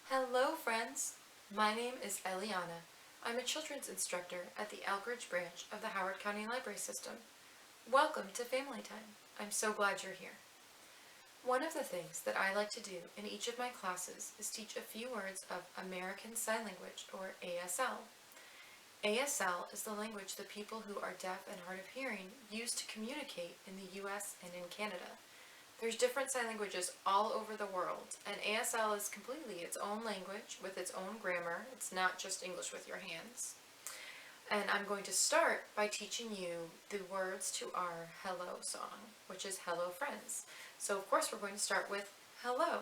Hello friends, my name is Eliana. I'm a children's instructor at the Elkridge branch of the Howard County Library System. Welcome to Family Time. I'm so glad you're here. One of the things that I like to do in each of my classes is teach a few words of American Sign Language, or ASL. ASL is the language the people who are deaf and hard of hearing use to communicate in the US and in Canada. There's different sign languages all over the world, and ASL is completely its own language with its own grammar. It's not just English with your hands. And I'm going to start by teaching you the words to our hello song, which is Hello Friends. So of course we're going to start with hello.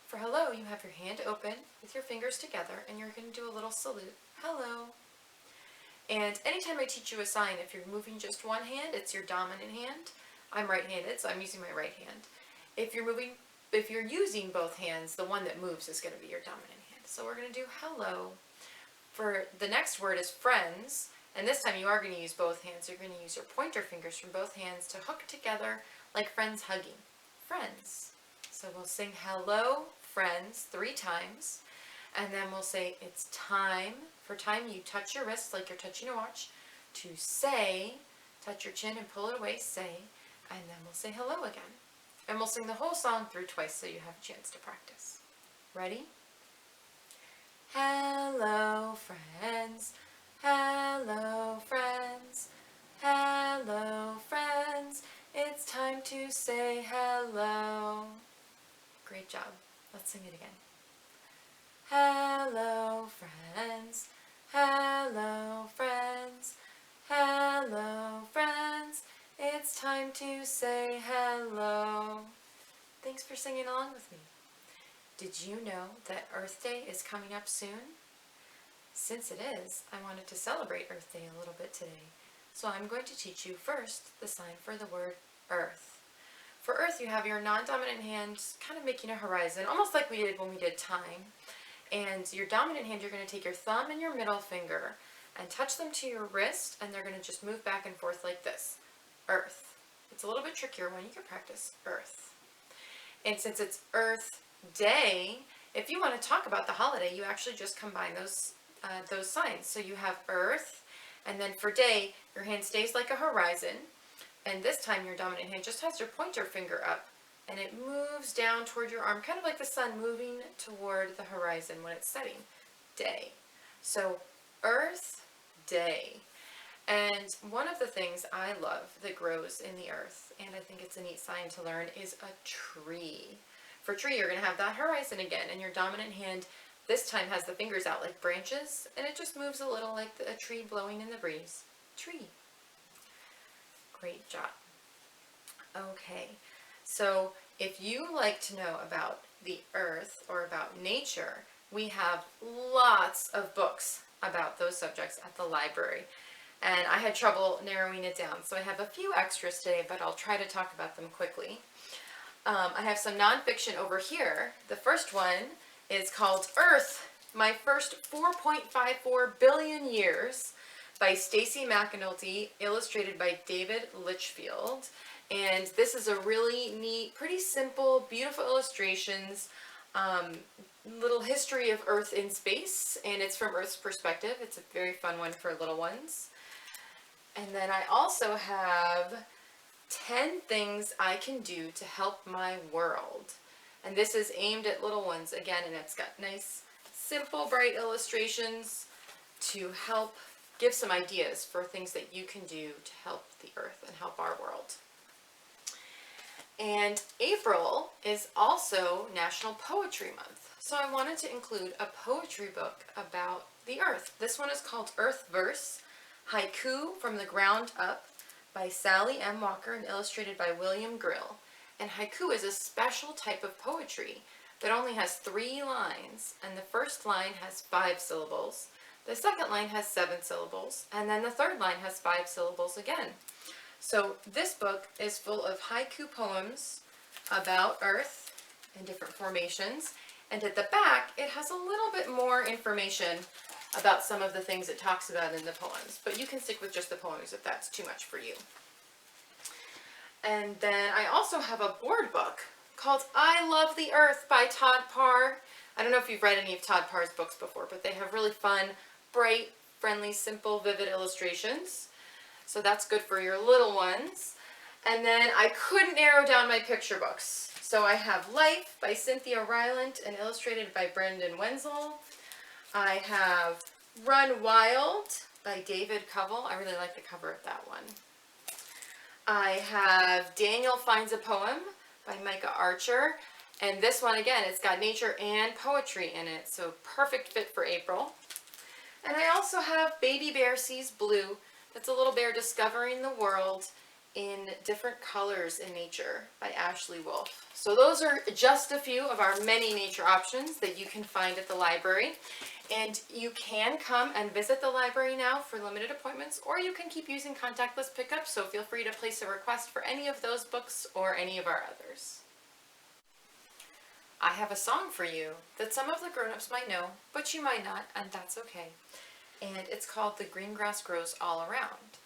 For hello, you have your hand open with your fingers together, and you're going to do a little salute. Hello. And anytime I teach you a sign, if you're moving just one hand, it's your dominant hand. I'm right-handed, so I'm using my right hand. If you're using both hands, the one that moves is going to be your dominant hand. So we're going to do hello. For the next word is friends, and this time you are going to use both hands. You're going to use your pointer fingers from both hands to hook together like friends hugging. Friends. So we'll sing hello, friends 3 times, and then we'll say it's time. For time, you touch your wrist like you're touching a watch to say, touch your chin and pull it away, say, and then we'll say hello again. And we'll sing the whole song through twice so you have a chance to practice. Ready? Hello, friends. Hello, friends. Hello, friends. It's time to say hello. Great job. Let's sing it again. Hello, friends. Hello, friends. Hello, friends. It's time to say hello. Thanks for singing along with me. Did you know that Earth Day is coming up soon? Since it is, I wanted to celebrate Earth Day a little bit today. So I'm going to teach you first the sign for the word earth. For earth, you have your non-dominant hand kind of making a horizon, almost like we did when we did time. And your dominant hand, you're going to take your thumb and your middle finger and touch them to your wrist, and they're going to just move back and forth like this. Earth. It's a little bit trickier when you can practice earth. And since it's Earth Day, if you want to talk about the holiday, you actually just combine those signs. So you have earth, and then for day, your hand stays like a horizon, and this time your dominant hand just has your pointer finger up, and it moves down toward your arm, kind of like the sun moving toward the horizon when it's setting. Day. So Earth Day. And one of the things I love that grows in the earth, and I think it's a neat sign to learn, is a tree. For tree, you're going to have that horizon again, and your dominant hand this time has the fingers out like branches, and it just moves a little like a tree blowing in the breeze. Tree. Great job. Okay, so if you like to know about the earth or about nature, we have lots of books about those subjects at the library. And I had trouble narrowing it down, so I have a few extras today, but I'll try to talk about them quickly. I have some nonfiction over here. The first one is called Earth, My First 4.54 Billion Years by Stacy McAnulty, illustrated by David Litchfield. And this is a really neat, pretty simple, beautiful illustrations, little history of Earth in space, and it's from Earth's perspective. It's a very fun one for little ones. And then I also have 10 things I can do to help my world. And this is aimed at little ones again, and it's got nice, simple, bright illustrations to help give some ideas for things that you can do to help the earth and help our world. And April is also National Poetry Month. So I wanted to include a poetry book about the earth. This one is called Earth Verse, Haiku from the Ground Up by Sally M. Walker and illustrated by William Grill. And haiku is a special type of poetry that only has 3 lines, and the first line has 5 syllables, the second line has 7 syllables, and then the third line has 5 syllables again. So this book is full of haiku poems about Earth and different formations, and at the back it has a little bit more information about some of the things it talks about in the poems, but you can stick with just the poems if that's too much for you. And then I also have a board book called I Love the Earth by Todd Parr. I don't know if you've read any of Todd Parr's books before, but they have really fun, bright, friendly, simple, vivid illustrations. So that's good for your little ones. And then I couldn't narrow down my picture books. So I have Life by Cynthia Rylant and illustrated by Brendan Wenzel. I have Run Wild by David Covell. I really like the cover of that one. I have Daniel Finds a Poem by Micah Archer. And this one, again, it's got nature and poetry in it, so perfect fit for April. And I also have Baby Bear Sees Blue. That's a little bear discovering the world in different colors in nature by Ashley Wolf. So those are just a few of our many nature options that you can find at the library. And you can come and visit the library now for limited appointments, or you can keep using contactless pickup, so feel free to place a request for any of those books or any of our others. I have a song for you that some of the grown-ups might know, but you might not, and that's okay. And it's called The Green Grass Grows All Around.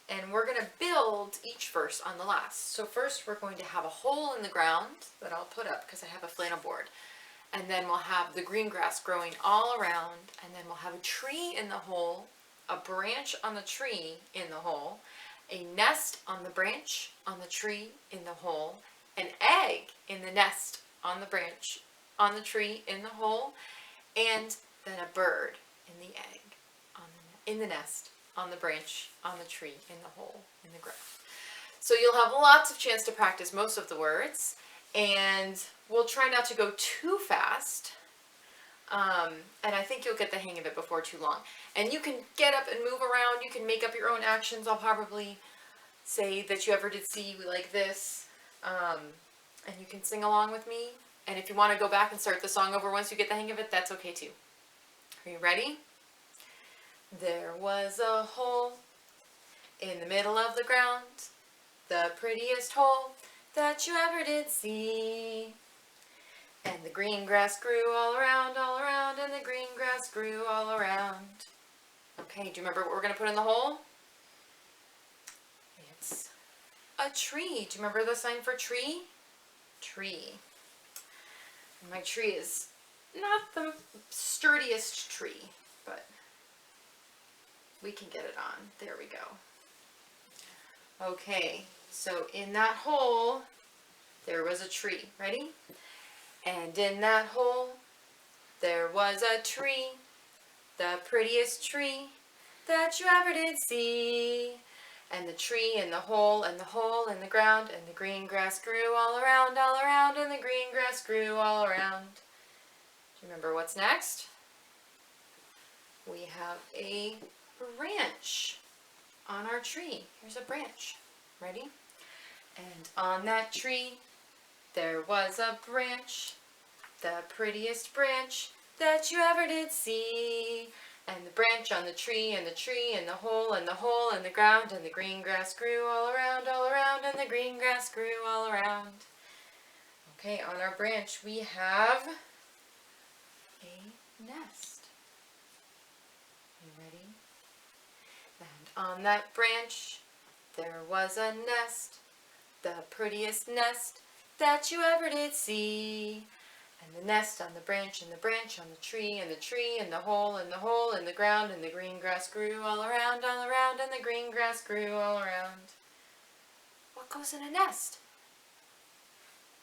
And we're going to build each verse on the last. So first we're going to have a hole in the ground that I'll put up because I have a flannel board. And then we'll have the green grass growing all around, and then we'll have a tree in the hole, a branch on the tree in the hole, a nest on the branch on the tree in the hole, an egg in the nest on the branch on the tree in the hole, and then a bird in the egg in the nest on the branch on the tree in the hole in the ground. So you'll have lots of chance to practice most of the words, and we'll try not to go too fast, and I think you'll get the hang of it before too long. And you can get up and move around, you can make up your own actions. I'll probably say that you ever did see like this, and you can sing along with me. And if you want to go back and start the song over once you get the hang of it, that's okay too. Are you ready? There was a hole in the middle of the ground, the prettiest hole that you ever did see. And the green grass grew all around, and the green grass grew all around. Okay, do you remember what we're going to put in the hole? It's a tree. Do you remember the sign for tree? Tree. And my tree is not the sturdiest tree, but we can get it on. There we go. Okay, so in that hole, there was a tree. Ready? And in that hole, there was a tree, the prettiest tree that you ever did see. And the tree and the hole and the hole in the ground, and the green grass grew all around, and the green grass grew all around. Do you remember what's next? We have a branch on our tree. Here's a branch. Ready? And on that tree, there was a branch, the prettiest branch that you ever did see. And the branch on the tree, and the tree, and the hole, and the hole in the ground, and the green grass grew all around, and the green grass grew all around. Okay, on our branch we have a nest. You ready? And on that branch there was a nest, the prettiest nest that you ever did see. And the nest on the branch, and the branch on the tree, and the tree, and the hole in the ground, and the green grass grew all around, and the green grass grew all around. What goes in a nest?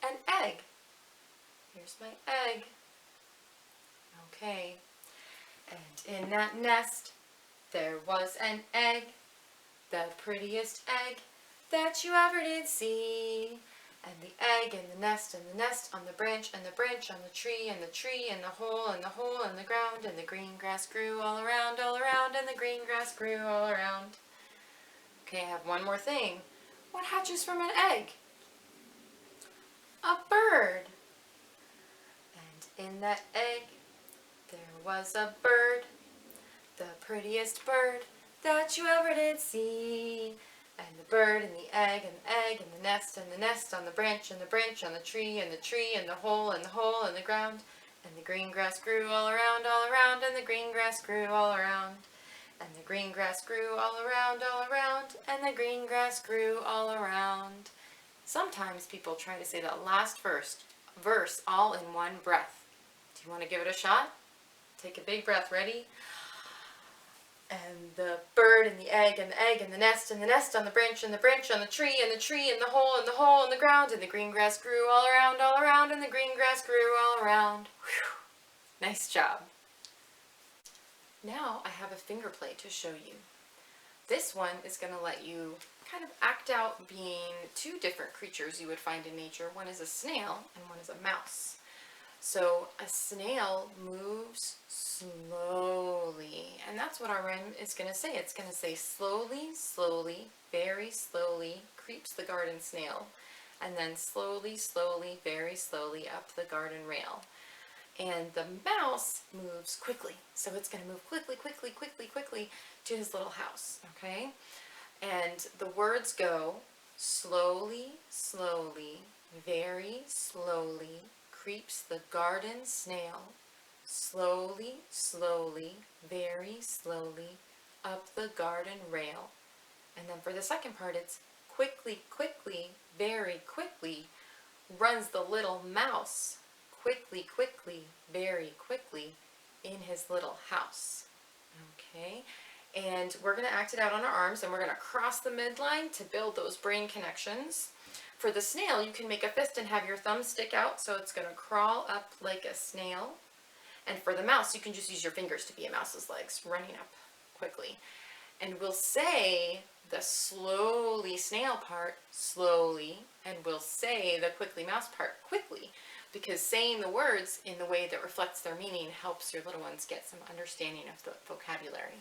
An egg. Here's my egg. Okay. And in that nest, there was an egg, the prettiest egg that you ever did see. And the egg and the nest on the branch, and the branch on the tree, and the tree, and the hole in the ground, and the green grass grew all around, and the green grass grew all around. Okay, I have one more thing. What hatches from an egg? A bird. And in that egg, there was a bird, the prettiest bird that you ever did see. And the bird and the egg and the nest on the branch, and the branch on the tree, and the hole in the ground, and the green grass grew all around, and the green grass grew all around. And the green grass grew all around, and the green grass grew all around. Sometimes people try to say that last verse verse all in one breath. Do you want to give it a shot? Take a big breath. Ready? And the bird and the egg and the egg and the nest on the branch and the branch on the tree and the tree and the hole in the ground and the green grass grew all around and the green grass grew all around. Whew. Nice job. Now I have a finger play to show you. This one is going to let you kind of act out being two different creatures you would find in nature. One is a snail and one is a mouse. So a snail moves slowly, and that's what our rhyme is going to say. It's going to say slowly, slowly, very slowly creeps the garden snail, and then slowly, slowly, very slowly up the garden rail. And the mouse moves quickly, so it's going to move quickly, quickly, quickly, quickly to his little house, okay? And the words go slowly, slowly, very slowly, creeps the garden snail, slowly, slowly, very slowly, up the garden rail. And then for the second part, it's quickly, quickly, very quickly, runs the little mouse, quickly, quickly, very quickly, in his little house. Okay, and we're going to act it out on our arms, and we're going to cross the midline to build those brain connections. For the snail, you can make a fist and have your thumb stick out, so it's going to crawl up like a snail. And for the mouse, you can just use your fingers to be a mouse's legs, running up quickly. And we'll say the slowly snail part slowly, and we'll say the quickly mouse part quickly, because saying the words in the way that reflects their meaning helps your little ones get some understanding of the vocabulary.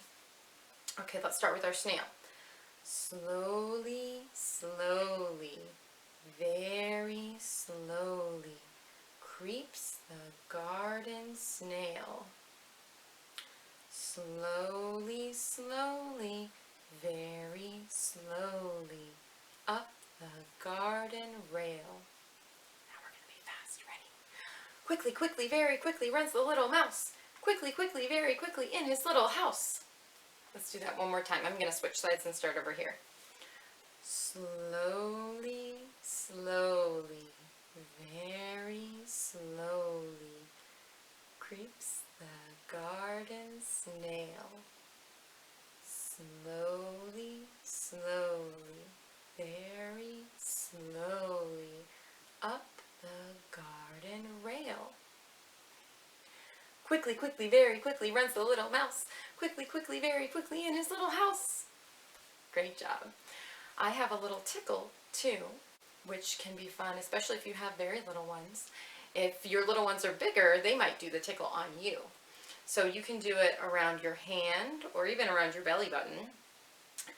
Okay, let's start with our snail. Slowly, slowly, very slowly, creeps the garden snail. Slowly, slowly, very slowly, up the garden rail. Now we're going to be fast. Ready? Quickly, quickly, very quickly runs the little mouse. Quickly, quickly, very quickly in his little house. Let's do that one more time. I'm going to switch sides and start over here. Slowly, slowly, very slowly, creeps the garden snail. Slowly, slowly, very slowly, up the garden rail. Quickly, quickly, very quickly runs the little mouse. Quickly, quickly, very quickly in his little house. Great job. I have a little tickle too, which can be fun, especially if you have very little ones. If your little ones are bigger, they might do the tickle on you. So you can do it around your hand or even around your belly button.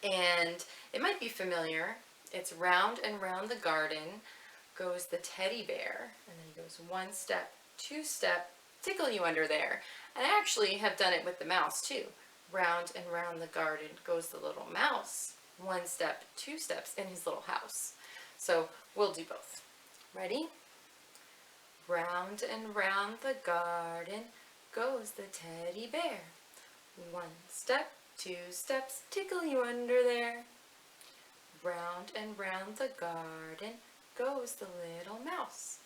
And it might be familiar. It's round and round the garden goes the teddy bear. And then he goes one step, two step, tickle you under there. And I actually have done it with the mouse too. Round and round the garden goes the little mouse. One step, two steps in his little house. So we'll do both. Ready? Round and round the garden goes the teddy bear. One step, two steps, tickle you under there. Round and round the garden goes the little mouse.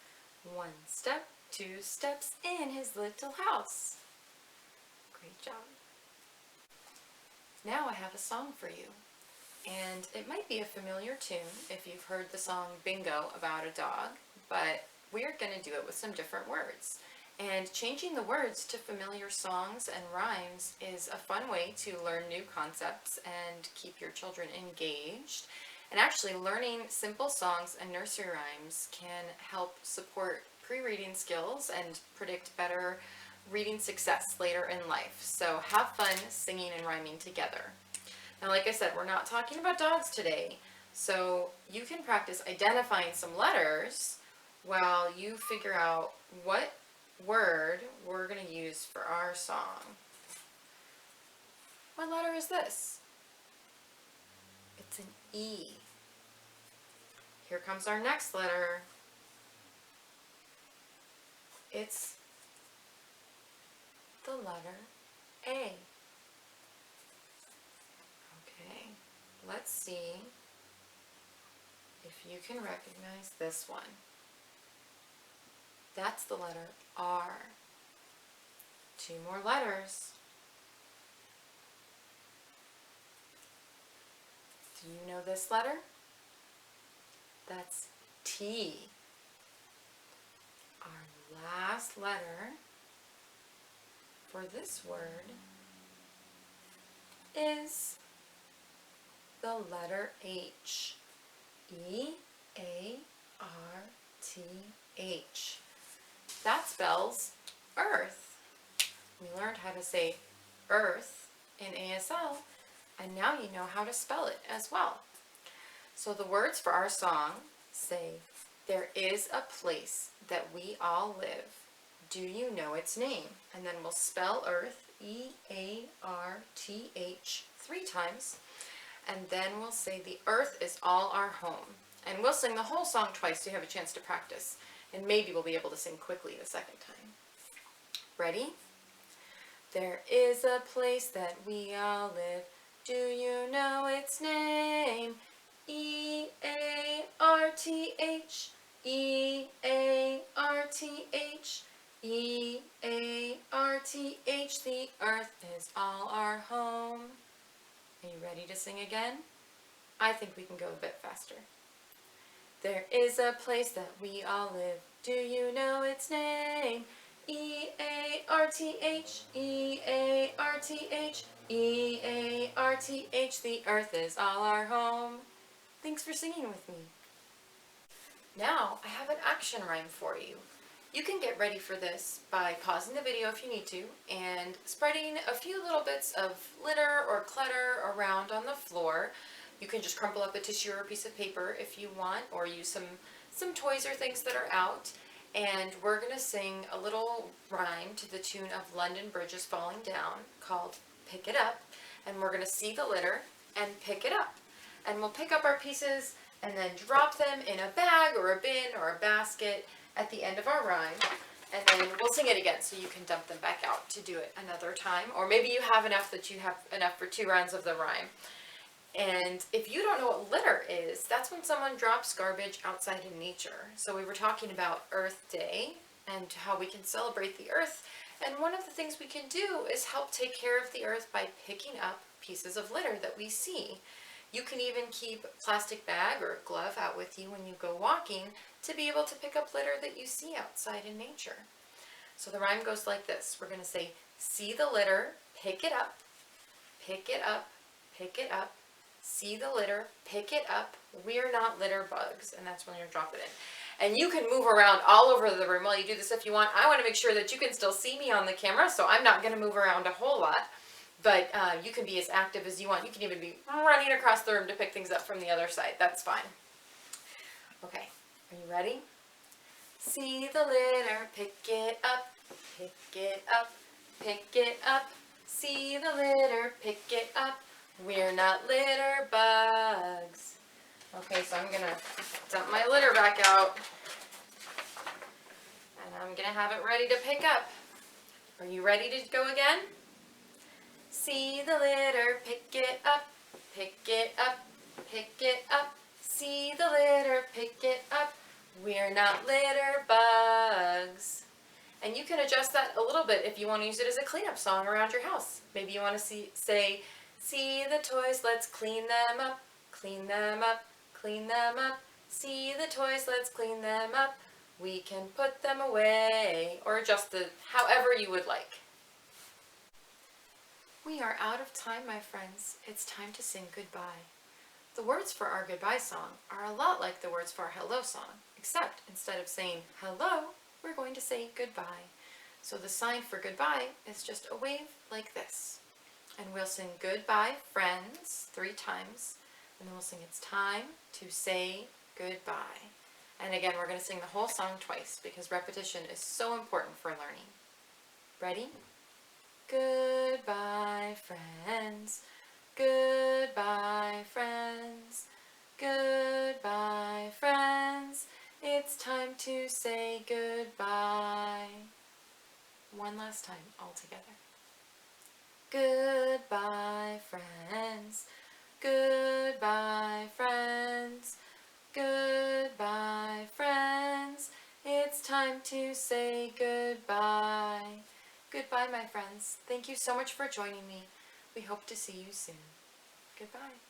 One step, two steps in his little house. Great job. Now I have a song for you. And it might be a familiar tune if you've heard the song Bingo about a dog, but we're going to do it with some different words. And changing the words to familiar songs and rhymes is a fun way to learn new concepts and keep your children engaged. And actually learning simple songs and nursery rhymes can help support pre-reading skills and predict better reading success later in life. So have fun singing and rhyming together. Now, like I said, we're not talking about dogs today, so you can practice identifying some letters while you figure out what word we're going to use for our song. What letter is this? It's an E. Here comes our next letter. It's the letter A. Let's see if you can recognize this one. That's the letter R. 2 more letters. Do you know this letter? That's T. Our last letter for this word is the letter H. E-A-R-T-H. That spells earth. We learned how to say earth in ASL, and now you know how to spell it as well. So the words for our song say, there is a place that we all live. Do you know its name? And then we'll spell earth, E-A-R-T-H, 3 times. And then we'll say the earth is all our home. And we'll sing the whole song twice so you have a chance to practice. And maybe we'll be able to sing quickly the second time. Ready? There is a place that we all live. Do you know its name? E-A-R-T-H, E-A-R-T-H, E-A-R-T-H. The earth is all our home. Are you ready to sing again? I think we can go a bit faster. There is a place that we all live. Do you know its name? E-A-R-T-H, E-A-R-T-H, E-A-R-T-H. The earth is all our home. Thanks for singing with me. Now I have an action rhyme for you. You can get ready for this by pausing the video if you need to and spreading a few little bits of litter or clutter around on the floor. You can just crumple up a tissue or a piece of paper if you want, or use some toys or things that are out. And we're going to sing a little rhyme to the tune of London Bridge is Falling Down called Pick It Up. And we're going to see the litter and pick it up. And we'll pick up our pieces and then drop them in a bag or a bin or a basket at the end of our rhyme. And then we'll sing it again so you can dump them back out to do it another time. Or maybe you have enough that you have enough for 2 rounds of the rhyme. And if you don't know what litter is, that's when someone drops garbage outside in nature. So we were talking about Earth Day and how we can celebrate the earth. And one of the things we can do is help take care of the earth by picking up pieces of litter that we see. You can even keep a plastic bag or a glove out with you when you go walking to be able to pick up litter that you see outside in nature. So the rhyme goes like this. We're going to say, see the litter, pick it up, pick it up, pick it up. See the litter, pick it up. We're not litter bugs. And that's when you drop it in. And you can move around all over the room while you do this if you want. I want to make sure that you can still see me on the camera, so I'm not going to move around a whole lot. But you can be as active as you want. You can even be running across the room to pick things up from the other side. That's fine. Okay, are you ready? See the litter, pick it up, pick it up, pick it up. See the litter, pick it up. We're not litter bugs. Okay, so I'm going to dump my litter back out. And I'm going to have it ready to pick up. Are you ready to go again? See the litter, pick it up, pick it up, pick it up. See the litter, pick it up. We're not litter bugs. And you can adjust that a little bit if you want to use it as a cleanup song around your house. Maybe you want to say, see the toys, let's clean them up, clean them up, clean them up. See the toys, let's clean them up. We can put them away, or adjust it however you would like. We are out of time, my friends. It's time to sing goodbye. The words for our goodbye song are a lot like the words for our hello song, except instead of saying hello, we're going to say goodbye. So the sign for goodbye is just a wave like this. And we'll sing goodbye, friends, 3 times. And then we'll sing it's time to say goodbye. And again, we're going to sing the whole song twice because repetition is so important for learning. Ready? Goodbye, friends. Goodbye, friends. Goodbye, friends. It's time to say goodbye. One last time, all together. Goodbye, friends. Goodbye, friends. Goodbye, friends. It's time to say goodbye. Goodbye, my friends. Thank you so much for joining me. We hope to see you soon. Goodbye.